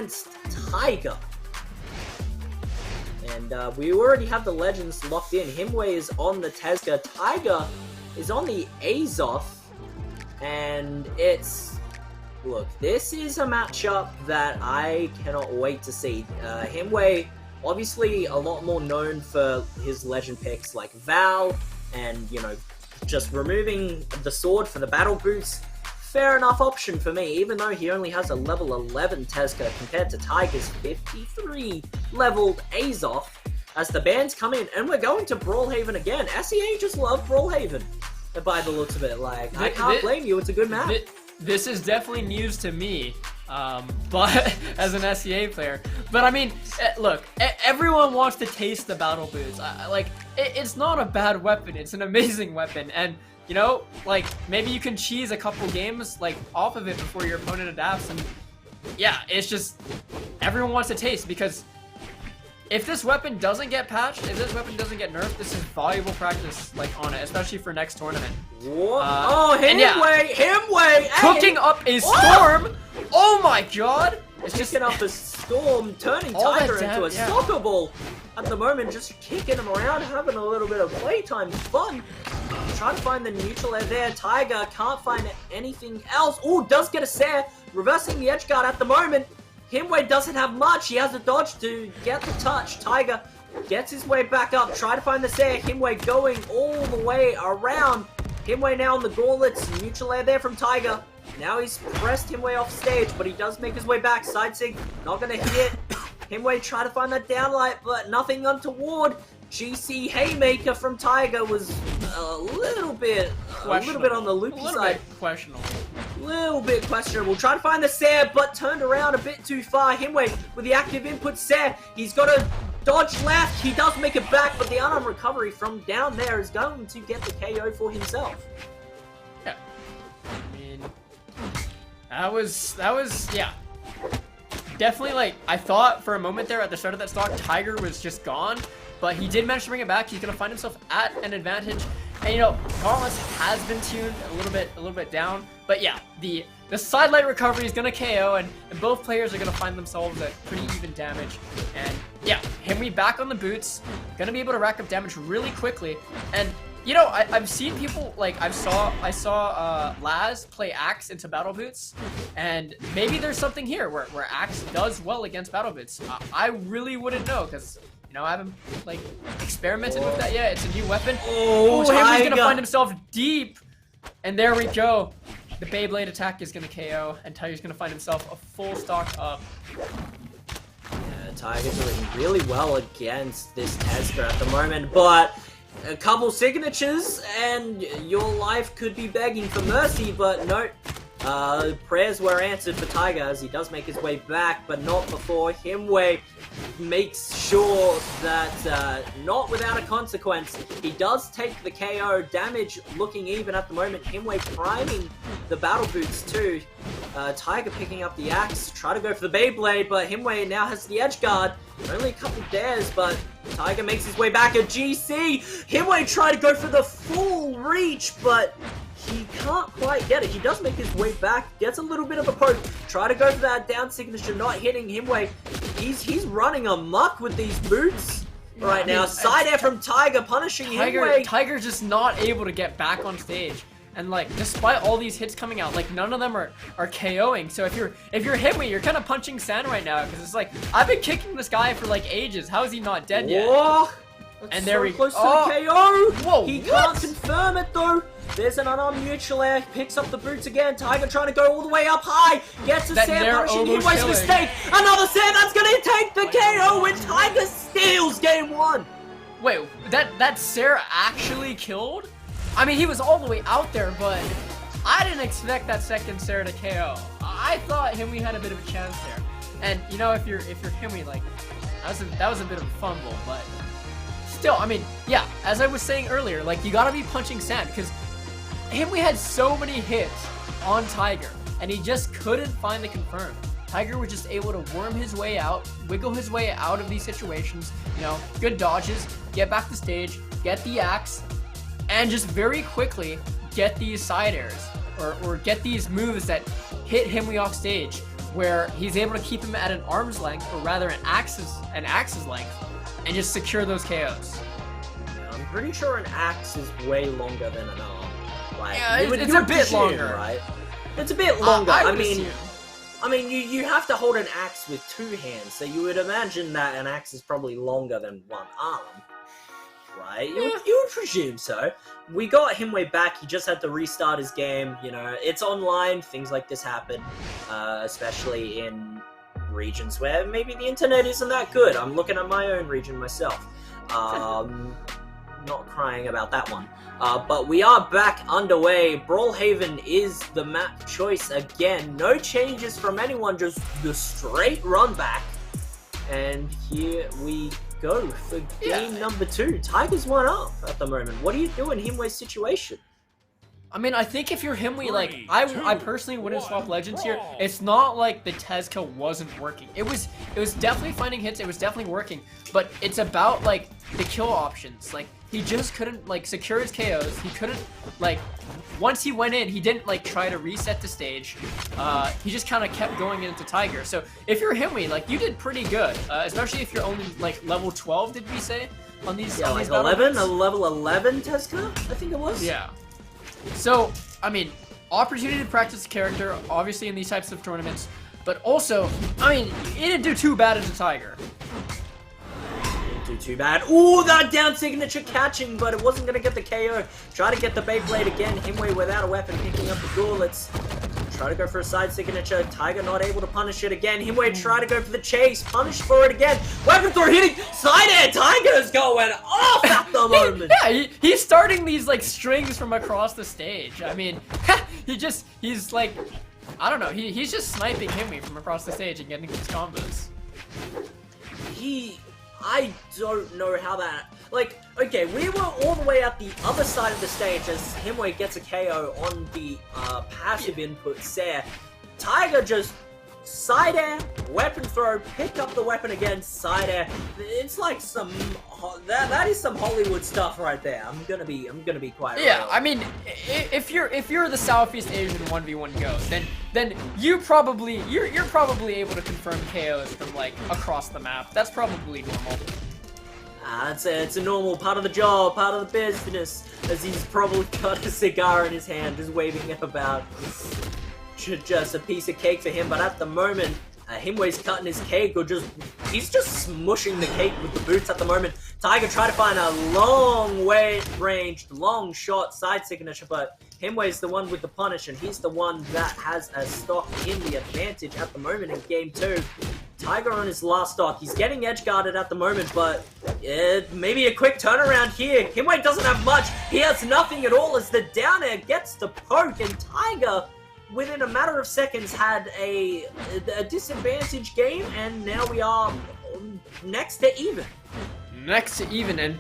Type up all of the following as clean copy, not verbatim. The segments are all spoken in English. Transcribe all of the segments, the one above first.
against Tiger. And we already have the legends locked in. Himwy is on the Tezca. Tiger is on the Azoth. And it's... Look, this is a matchup that I cannot wait to see. Himwy, obviously a lot more known for his legend picks like Val and, you know, just removing the sword for the battle boots. Fair enough option for me, even though he only has a level 11 Tezca compared to Tiger's 53 leveled Azoth. As the bans come in, and we're going to Brawlhalla again. SEA just love Brawlhalla, by the looks of it. Like, I can't blame you, it's a good map. This is definitely news to me, but as an SEA player. But I mean, look, everyone wants to taste the battle boots. It's not a bad weapon, it's an amazing weapon, and you know, like, maybe you can cheese a couple games, like, off of it before your opponent adapts, and yeah, it's just, everyone wants to taste, because if this weapon doesn't get patched, if this weapon doesn't get nerfed, this is valuable practice, like, on it, especially for next tournament. Oh, Himwy! Cooking up a storm! Oh my god! It's just kicking up a storm, turning Tiger into a soccer ball. At the moment, just kicking him around, having a little bit of playtime fun. Trying to find the neutral air there. Tiger can't find anything else. Oh, does get a Sair. Reversing the edge guard at the moment. Himwy doesn't have much. He has a dodge to get the touch. Tiger gets his way back up. Try to find the Sair. Himwy going all the way around. Himwy now on the gauntlets. Neutral air there from Tiger. Now he's pressed Himwy off stage, but he does make his way back. Side sig, not going to hit. Himwy try to find that downlight, but nothing untoward. GC Haymaker from Tiger was a little bit on the loopy side. Questionable. Little bit questionable. Try to find the Sair, but turned around a bit too far. Himwy with the active input Sair. He's got to dodge left. He does make it back, but the unarmed recovery from down there is going to get the KO for himself. Yeah. I mean, that was yeah. Definitely, like, I thought for a moment there at the start of that stock, Tiger was just gone, but he did manage to bring it back. He's going to find himself at an advantage. And, you know, Gauntlet has been tuned a little bit down. But, yeah, the sidelight recovery is going to KO, and both players are going to find themselves at pretty even damage. And, yeah, Himwy back on the boots, going to be able to rack up damage really quickly. And, you know, I've seen people, like, I saw Laz play Axe into battle boots, and maybe there's something here where Axe does well against battle boots. I really wouldn't know, because, you know, I haven't, like, experimented with that yet. It's a new weapon. Oh, Himwy's gonna find himself deep, and there we go. The Beyblade attack is gonna KO, and Tiger's gonna find himself a full stock up. Yeah, Tiger's doing really well against this Tezca at the moment, but a couple signatures and your life could be begging for mercy, but no. Prayers were answered for Tiger as he does make his way back, but not before Himwy makes sure that not without a consequence. He does take the KO. Damage looking even at the moment. Himwy priming the battle boots too. Tiger picking up the axe, try to go for the Beyblade, but Himwy now has the edge guard. Only a couple dares, but Tiger makes his way back at GC. Himwy tried to go for the full reach, but he can't quite get it. He does make his way back, gets a little bit of a poke. Try to go for that down signature, not hitting Himwy. He's running amok with these boots right now. Side air from Tiger, punishing Himwy. Tiger's just not able to get back on stage. And, like, despite all these hits coming out, like, none of them are KOing. So if you're Himwy, you're kind of punching sand right now, because it's like, I've been kicking this guy for like ages. How is he not dead yet? Whoa, and there we close to the KO. Whoa, he can't confirm it though. There's an unarmed neutral air, picks up the boots again. Tiger trying to go all the way up high. Gets a Sair, punishing Himwy's mistake. Another Sair, that's going to take the KO when Tiger steals game one. Wait, that Sair actually killed? I mean, he was all the way out there, but I didn't expect that second Sair to KO. I thought Himwy had a bit of a chance there. And, you know, if you're Himwy, like, that was a bit of a fumble, but still, I mean, yeah, as I was saying earlier, like, you gotta be punching sand, because Himwy had so many hits on Tiger, and he just couldn't find the confirm. Tiger was just able to worm his way out, wiggle his way out of these situations, you know, good dodges, get back to stage, get the axe, and just very quickly get these side airs, or get these moves that hit Himwy off stage. where he's able to keep him at an arm's length, or rather an axe's length, and just secure those KOs. Yeah, I'm pretty sure an axe is way longer than an arm. Like, Yeah, it's a bit presume, longer. Right? It's a bit longer. I I would mean, assume. you have to hold an axe with 2 hands, so you would imagine that an axe is probably longer than 1 arm. Right? You would presume so. We got Himwy back, he just had to restart his game, you know, it's online, things like this happen, especially in regions where maybe the internet isn't that good. I'm looking at my own region myself. Not crying about that one. But we are back underway. Brawlhaven is the map choice again. No changes from anyone, just the straight run back. And here we go for game number 2. Tiger's 1 up at the moment. What do you do in Himwy's situation? I mean, I think if you're Himwy, like, I personally wouldn't swap Legends here. It's not like the Tezca wasn't working. It was definitely finding hits, it was definitely working, but it's about, like, the kill options. Like, he just couldn't, like, secure his KOs. He couldn't, like, once he went in, he didn't, like, try to reset the stage. He just kind of kept going into Tiger. So, if you're Himwy, like, you did pretty good, especially if you're only, like, level 12, did we say? On these, yeah, on like these 11? A level 11 Tezca, I think it was? Yeah. So, I mean, opportunity to practice the character, obviously in these types of tournaments, but also, I mean, he didn't do too bad as a Tiger. Didn't do too bad. Ooh, that down signature catching, but it wasn't going to get the KO. Try to get the Beyblade again. Himwy without a weapon, picking up the Gauntlet. Try to go for a side signature. Tiger not able to punish it again. Himwy try to go for the chase. Punish for it again. Weapon throw hitting. Side air. Tiger's going off at the moment. Yeah, he's starting these, like, strings from across the stage. I mean, he's like, I don't know. He's just sniping Himwy from across the stage and getting these combos. I don't know how that... Like, okay, we were all the way at the other side of the stage as Himwy gets a KO on the passive input there. Tiger just side air, weapon throw, pick up the weapon again, side air. It's like some... That is some Hollywood stuff right there. I'm gonna be quite real. Yeah, I mean, if you're the Southeast Asian 1v1 Go, then you're probably able to confirm KOs from, like, across the map. That's probably normal. It's a normal part of the job, part of the business, as he's probably got a cigar in his hand, just waving it about. Just a piece of cake for him, but at the moment, Himwy's cutting his cake, or he's just smushing the cake with the boots at the moment. Tiger try to find a long-ranged, long shot side signature, but Himwy's the one with the punish, and he's the one that has a stock in the advantage at the moment in game 2. Tiger on his last stock. He's getting edge guarded at the moment, but maybe a quick turnaround here. Himwy doesn't have much. He has nothing at all as the down air gets the poke, and Tiger, within a matter of seconds, had a disadvantaged game, and now we are next to even. Next to even, and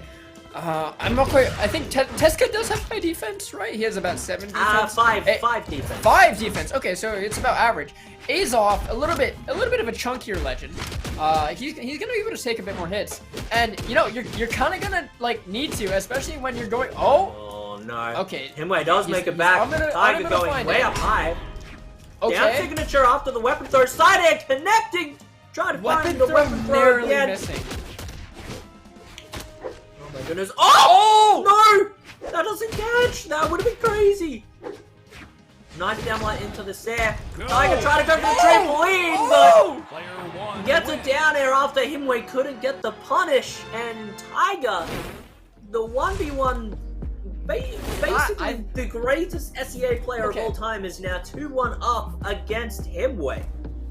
I'm not quite. I think Tezca does have high defense, right? He has about 7 defense. 5 defense. 5 defense. Okay, so it's about average. Azoth, a little bit of a chunkier legend. He's gonna be able to take a bit more hits, and you know you're kind of gonna, like, need to, especially when you're going. Oh no. Okay. Himwy does make it back. Tiger going way up high. Okay. Down signature after the weapon throw. Side air connecting. Try to find the weapon throw again. Missing. Oh my goodness. Oh! No! That doesn't catch. That would have been crazy. Nice down light into the stair. Tiger trying to go for the trampoline, but gets a down air after Himwy couldn't get the punish. And Tiger, the 1v1, basically the greatest SEA player of all time, is now 2-1 up against Himwy.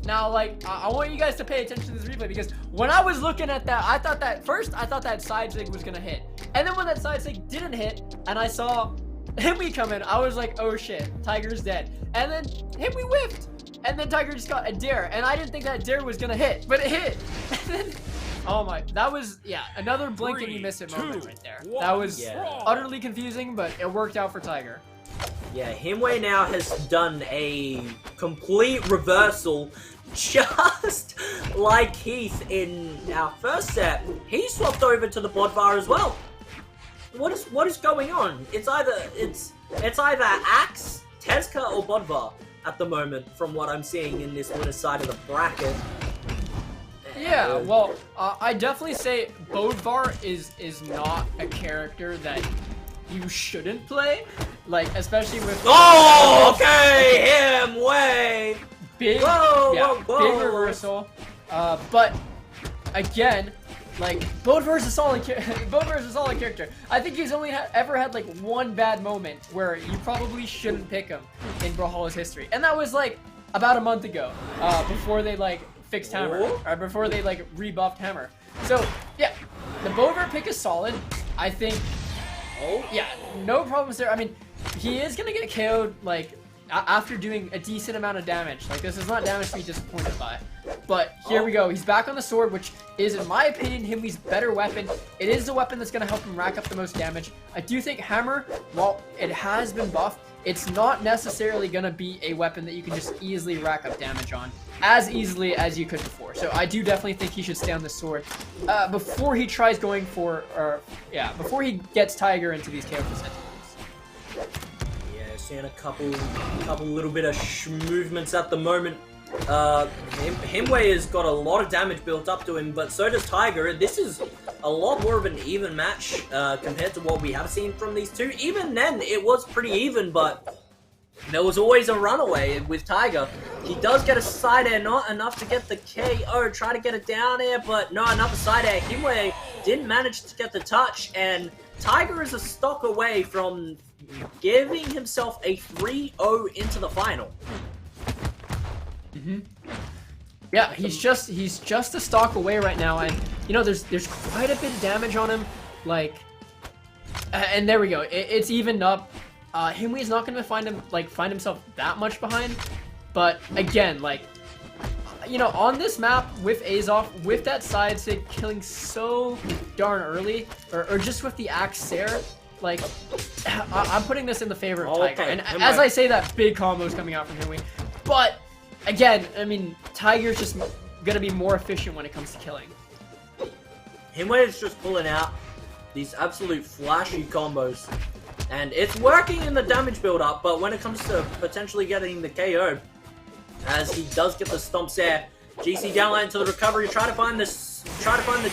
Now, like, I want you guys to pay attention to this replay, because when I was looking at that, I thought that side sig was gonna hit. And then when that side sig didn't hit, and I saw Himwy come in, I was like, oh shit, Tiger's dead. And then Himwy whiffed, and then Tiger just got a dare, and I didn't think that dare was gonna hit, but it hit. And then, oh my, that was, yeah, another blink and you miss it moment right there. That was utterly confusing, but it worked out for Tiger. Yeah, Himwy now has done a complete reversal, just like Heath in our first set. He swapped over to the Brawlhalla as well. What is going on? It's either Axe, Tezca, or Brawlhalla. at the moment from what I'm seeing in this winner side of the bracket. Yeah, well, I definitely say Bodvar is not a character that you shouldn't play, like especially with. Oh, okay, Himwy. Big, whoa, yeah, whoa, whoa. big reversal. But again, like Bodvar's a solid character. I think he's only ever had like one bad moment where you probably shouldn't pick him in Brawlhalla's history, and that was like about a month ago, before they like fixed Hammer, or before they like rebuffed Hammer. So yeah, the Bodvar pick is solid. I think. Oh yeah, no problems there. I mean, he is gonna get KO'd like after doing a decent amount of damage. Like this is not damage to be disappointed by. But here we go. He's back on the sword, which is, in my opinion, Himwy's better weapon. It is the weapon that's gonna help him rack up the most damage. I do think Hammer, while it has been buffed, it's not necessarily gonna be a weapon that you can just easily rack up damage on as easily as you could before. So I do definitely think he should stay on the sword before he tries going for, before he gets Tiger into these KO percentages. Yeah, seeing a couple little bit of movements at the moment. Himwy has got a lot of damage built up to him, but so does Tiger. This is a lot more of an even match compared to what we have seen from these two. Even then, it was pretty even, but there was always a runaway with Tiger. He does get a side air, not enough to get the KO. Try to get it down air, but no, another side air. Himwy didn't manage to get the touch, and Tiger is a stock away from giving himself a 3-0 into the final. Yeah, he's just a stock away right now, and you know there's quite a bit of damage on him, like, and there we go. It's evened up. Himwy's not gonna find himself that much behind, but again, like, you know, on this map with Azoth, with that side sig killing so darn early, or just with the axe Sarah, like, I'm putting this in the favor of Tiger. Okay. And as I say that, big combos coming out from Himwy, but again, I mean, Tiger's just gonna be more efficient when it comes to killing. Himwy is just pulling out these absolute flashy combos, and it's working in the damage build up, but when it comes to potentially getting the KO, as he does get the stomps there, GC downlight to the recovery, try to find the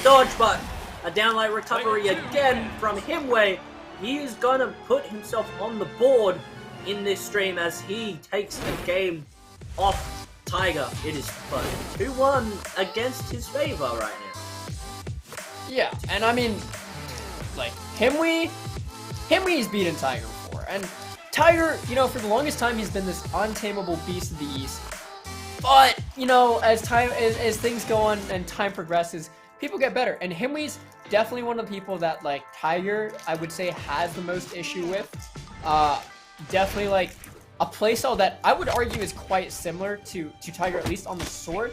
dodge, but a downlight recovery again from Himwy. He is gonna put himself on the board in this stream as he takes the game off Tiger. It is 2-1 against his favor right now. Yeah, and I mean, like, Himwy's beaten Tiger before, and Tiger, you know, for the longest time he's been this untamable beast of the East. But, you know, as things go on and time progresses, people get better, and Himwy's definitely one of the people that, like, Tiger, I would say, has the most issue with. Definitely, like, a playstyle that I would argue is quite similar to Tiger, at least on the sword.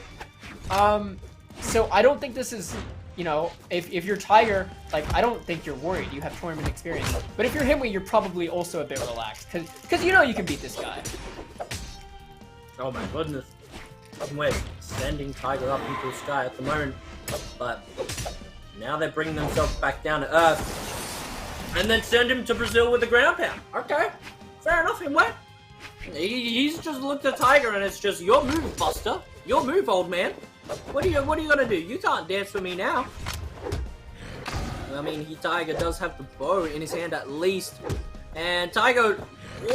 So I don't think this is, you know, if you're Tiger, like, I don't think you're worried. You have tournament experience. But if you're Himwy, you're probably also a bit relaxed, because you know you can beat this guy. Oh my goodness. Himwy sending Tiger up into the sky at the moment, but now they're bringing themselves back down to earth, and then send him to Brazil with the ground pound. Okay, fair enough, Himwy. He's just looked at Tiger and it's just, your move, Buster. Your move, old man. What are you gonna do? You can't dance for me now. I mean, Tiger does have the bow in his hand at least, and Tiger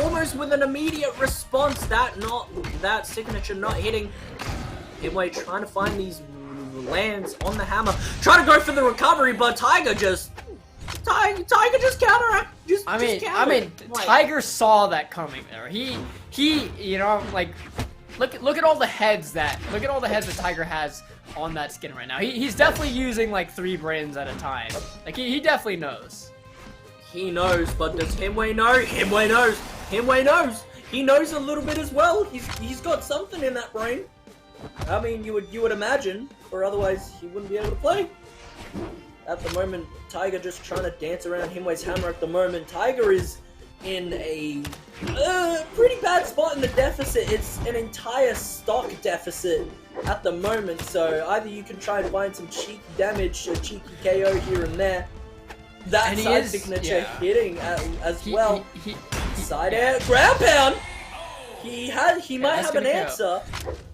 almost with an immediate response. That signature not hitting. Himwy trying to find these lands on the hammer, trying to go for the recovery, but Tiger just counteract. I mean, Tiger saw that coming there. He, you know, like, look at all the heads that Tiger has on that skin right now. He's definitely using like 3 brains at a time. Like, he definitely knows. He knows, but does Himwy know? Himwy knows. Himwy knows. He knows a little bit as well. He's got something in that brain. I mean, you would imagine, or otherwise he wouldn't be able to play. At the moment, Tiger just trying to dance around Himwy's hammer at the moment. Tiger is in a pretty bad spot in the deficit. It's an entire stock deficit at the moment, so either you can try to find some cheeky damage, a cheeky KO here and there. That side signature hitting as well. Side air, ground pound! He Yeah, might that's have an gonna KO. answer.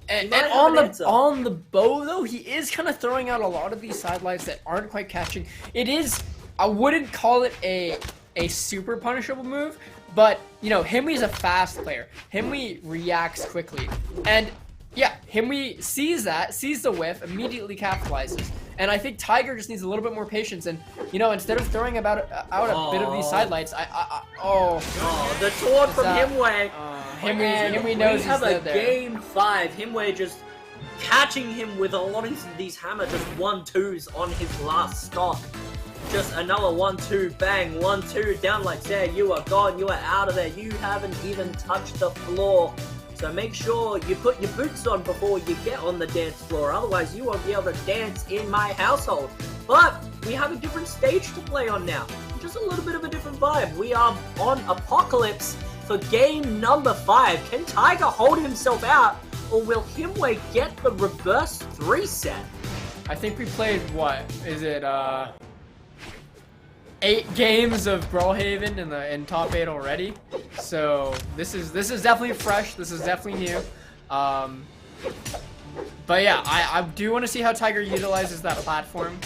And might have on an answer. on the bow though, he is kind of throwing out a lot of these sidelights that aren't quite catching. It is, I wouldn't call it a super punishable move, but you know, Himwy's a fast player. Himwy reacts quickly, and yeah, Himwy sees the whiff, immediately capitalizes. And I think Tiger just needs a little bit more patience, and you know, instead of throwing out a bit of these sidelights, Oh, the taunt from that- Himwy. Himwy knows we have he's a there. game 5. Himwy just catching him with a lot of these hammer, just 1-2s on his last stock. Just another 1-2, bang, 1-2, down like there. You are gone, you are out of there. You haven't even touched the floor. So make sure you put your boots on before you get on the dance floor. Otherwise, you won't be able to dance in my household. But we have a different stage to play on now. Just a little bit of a different vibe. We are on Apocalypse for game number 5. Can Tiger hold himself out, or will Himwy get the reverse 3 set? I think we played, what is it, 8 games of Brawlhaven in top 8 already. So this is definitely fresh. This is definitely new. But yeah, I do want to see how Tiger utilizes that platform.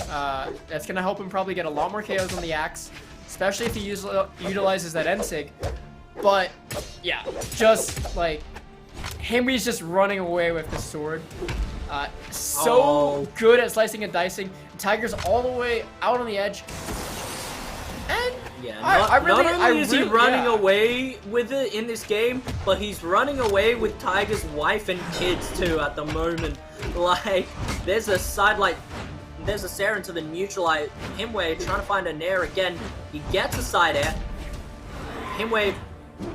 That's gonna help him probably get a lot more KOs on the axe, especially if he utilizes that nSig. But yeah, just like Himwy's just running away with the sword. So good at slicing and dicing. Tiger's all the way out on the edge. And yeah, not only is he running away with it in this game, but he's running away with Tiger's wife and kids too at the moment. Like, there's a sidelight, there's a Sarah into the neutralite. Himwy trying to find a nair again. He gets a side air. Himwy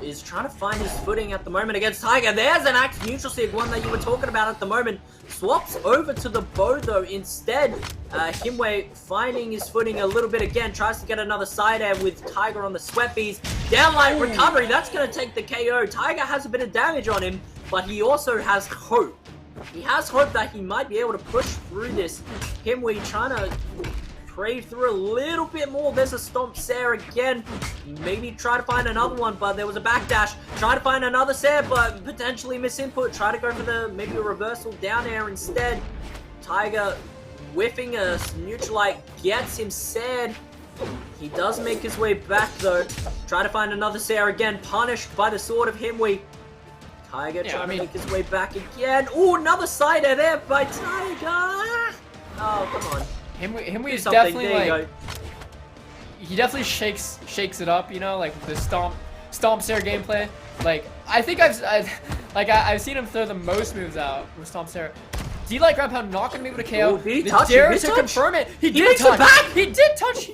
is trying to find his footing at the moment against Tiger. There's an axe neutral sig, one that you were talking about at the moment. Swaps over to the bow though instead. Himwy finding his footing a little bit again. Tries to get another side air with Tiger on the sweat bees. Downlight recovery. That's going to take the KO. Tiger has a bit of damage on him, but he also has hope. He has hope that he might be able to push through this. Himwy trying to crave through a little bit more. There's a stomp Sarah again. Maybe try to find another one, but there was a backdash. Try to find another Sarah, but potentially miss input. Try to go for the maybe a reversal down air instead. Tiger whiffing a neutralite gets him sad. He does make his way back though. Try to find another Sarah again. Punished by the sword of Himwy. Tiger trying to make his way back again. Oh, another side air there by Tiger. Oh, come on. Himwy is definitely like, he definitely shakes it up, you know, like the stomp Sarah gameplay. Like I think I've seen him throw the most moves out with stomp Sarah. D-Light grab pound not gonna be able to KO. Did he touch? Dare to confirm it. He did makes touch. it back. He did touch.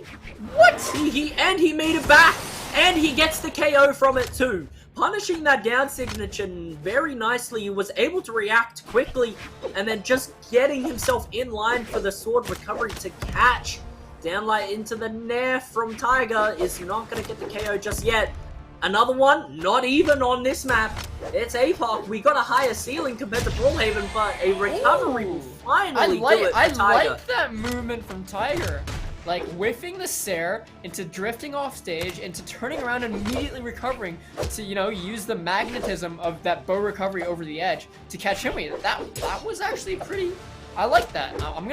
What? He made it back, and he gets the KO from it too. Punishing that down signature very nicely. He was able to react quickly and then just getting himself in line for the sword recovery to catch. Downlight into the nair from Tiger is not going to get the KO just yet. Another one, not even on this map. It's APOC. We got a higher ceiling compared to Brawlhaven, but a recovery will finally do it for Tiger. I like that movement from Tiger. Like whiffing the Sarah into drifting off stage, into turning around and immediately recovering to, you know, use the magnetism of that bow recovery over the edge to catch Himwy. That was actually pretty. I like that. I'm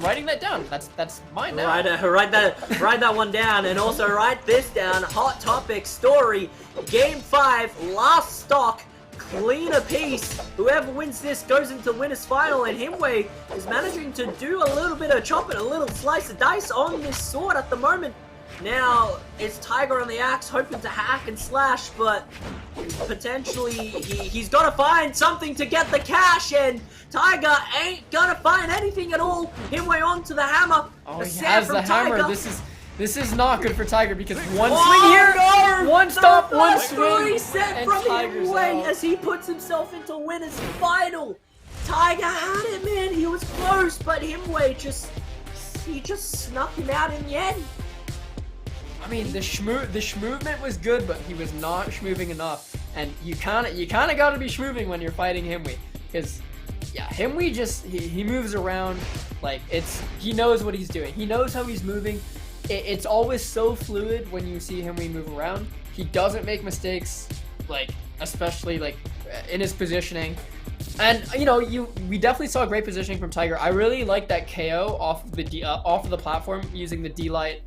writing that down. That's mine now. Write that one down, and also write this down. Hot topic story. Game 5, last stock. Cleaner piece. Whoever wins this goes into winner's final, and Himwy is managing to do a little bit of chopping, a little slice of dice on this sword at the moment. Now, it's Tiger on the axe, hoping to hack and slash, but potentially he's got to find something to get the cash, and Tiger ain't gonna find anything at all. Himwy onto the hammer. Oh, he has the hammer. This is not good for Tiger because one swing Oh, here, no! one stomp, one First swing, reset and from Tiger's Himwy out. as he puts himself into winner's final. Tiger had it, man. He was close, but Himwy just snuck him out in the end. I mean, the schmovement was good, but he was not schmoving enough. And you kind of got to be schmoving when you're fighting Himwy, because yeah, Himwy just he moves around like he knows what he's doing. He knows how he's moving. It's always so fluid when you see Himwy move around. He doesn't make mistakes, like especially like in his positioning. And you know, we definitely saw great positioning from Tiger. I really like that KO off of the platform using the D-Light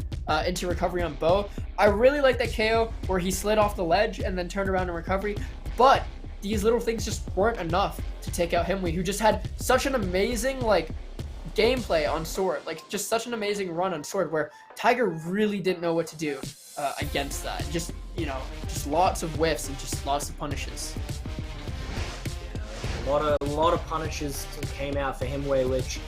into recovery on Bo. I really like that KO where he slid off the ledge and then turned around in recovery. But these little things just weren't enough to take out Himwy, who just had such an amazing like gameplay on Sword, like just such an amazing run on Sword, where Tiger really didn't know what to do against that. Just, you know, just lots of whiffs and just lots of punishes. A lot of punishes came out for Himwy, which